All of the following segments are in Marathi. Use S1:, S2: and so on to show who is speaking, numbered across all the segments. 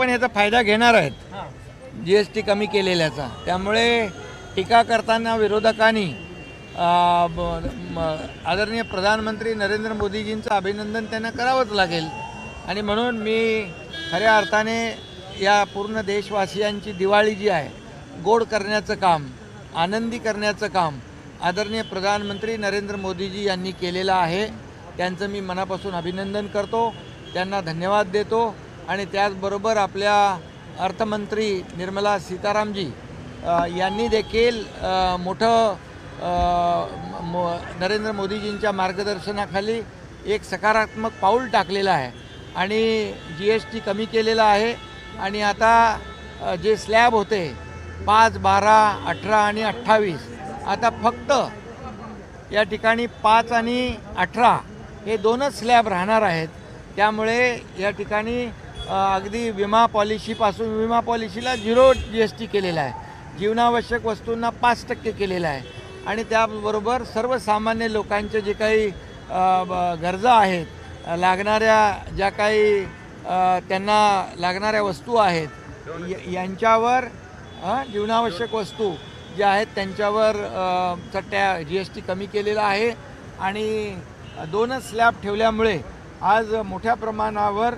S1: पण याचा फायदा घेणार आहेत GST कमी केलेल्याचा। त्यामुळे टीका करताना विरोधकांनी आदरणीय प्रधानमंत्री नरेंद्र मोदीजींचं अभिनंदन त्यांना करावंच लागेल। आणि म्हणून मी खऱ्या अर्थाने या पूर्ण देशवासियांची दिवाळी जी आहे गोड करण्याचं काम, आनंदी करण्याचं काम आदरणीय प्रधानमंत्री नरेंद्र मोदीजी यांनी केलेलं आहे। त्यांचं मी मनापासून अभिनंदन करतो, त्यांना धन्यवाद देतो। आणि त्याचबरोबर आपल्या अर्थमंत्री निर्मला सीतारामजी यांनी देखील मोठं नरेंद्र मोदीजींच्या मार्गदर्शनाखाली एक सकारात्मक पाऊल टाकलेलं आहे आणि GST कमी केलेला आहे। आणि आता जे स्लॅब होते 5, 12, 18 आणि 28, आता फक्त या ठिकाणी 5 आणि 18 हे दोनच स्लॅब राहणार आहेत। त्यामुळे या ठिकाणी अगदी विमा पॉलिसीला 0 GST केलेला आहे, जीवनावश्यक वस्तूंना 5% केलेला आहे। आणि त्याबरोबर सर्वसामान्य लोकांचे जे काही गरजा आहेत, लागणाऱ्या ज्या काही त्यांना लागणाऱ्या वस्तू आहेत यांच्यावर जीवनावश्यक वस्तू ज्या आहेत त्यांच्यावर GST कमी केलेला आहे। आणि 2च स्लॅब ठेवल्यामुळे आज मोठ्या प्रमाणावर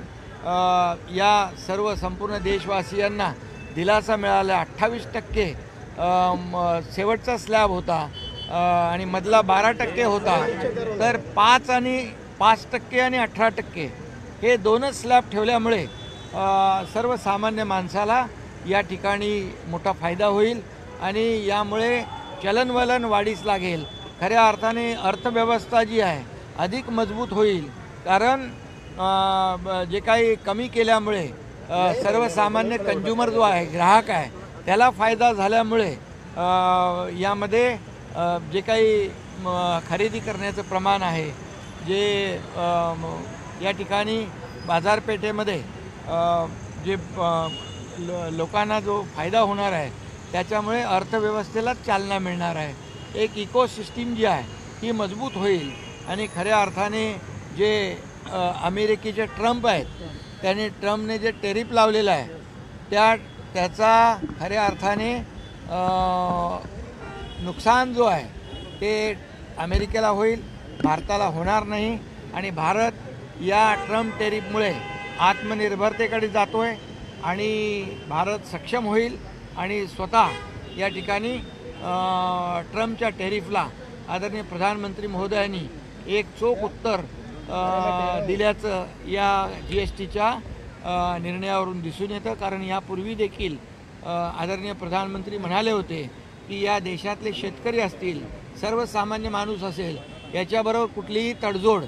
S1: या सर्व संपूर्ण देशवासियांना दिलासा मिळाला। 28% शेवटचा स्लॅब होता आणि मधला 12% होता, तर 5% आणि 18% हे 2च स्लॅब ठेवल्यामुळे सर्वसामान्य माणसाला या ठिकाणी मोठा फायदा होईल आणि यामुळे चलनवलन वाढीस लागेल। खऱ्या अर्थाने अर्थव्यवस्था जी आहे अधिक मजबूत होईल, कारण जे काही कमी केल्यामुळे सर्वसामान्य कंज्युमर जो आहे, ग्राहक आहे, त्याला फायदा झाल्यामुळे यामध्ये जे काही खरेदी करण्याचं प्रमाण आहे, जे या ठिकाणी बाजारपेठेमध्ये जे लोकांना जो फायदा होणार आहे त्याच्यामुळे अर्थव्यवस्थेला चालना मिळणार आहे। एक इकोसिस्टीम जी आहे ही मजबूत होईल आणि खऱ्या अर्थाने जे अमेरिकेचे ट्रम्प आहेत ट्रम्पने जे टेरिफ लावलेलं आहे त्याचा खऱ्या अर्थाने नुकसान जो आहे ते अमेरिकेला होईल, भारताला होणार नाही। आणि भारत या ट्रम्प टेरिफमुळे आत्मनिर्भरतेकडे जातो आहे आणि भारत सक्षम होईल आणि स्वतः या ठिकाणी ट्रम्पच्या टेरिफला आदरणीय प्रधानमंत्री महोदयांनी एक चोख उत्तर दिल्याचं या GSTच्या निर्णयावरून दिसून येतं। कारण यापूर्वी देखील आदरणीय प्रधानमंत्री म्हणाले होते की या देशातले शेतकरी असतील, सर्वसामान्य माणूस असेल, याच्याबरोबर कुठलीही तडजोड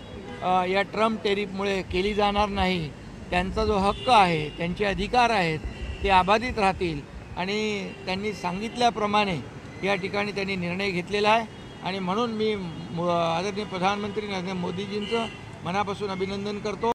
S1: या ट्रम्प टेरिफमुळे केली जाणार नाही। त्यांचा जो हक्क आहे, त्यांचे अधिकार आहेत, ते अबाधित राहतील आणि त्यांनी सांगितल्याप्रमाणे या ठिकाणी त्यांनी निर्णय घेतलेला आहे। आणि म्हणून मी आदरणीय प्रधानमंत्री नरेंद्र मोदीजींचं मनापासून अभिनंदन करतो।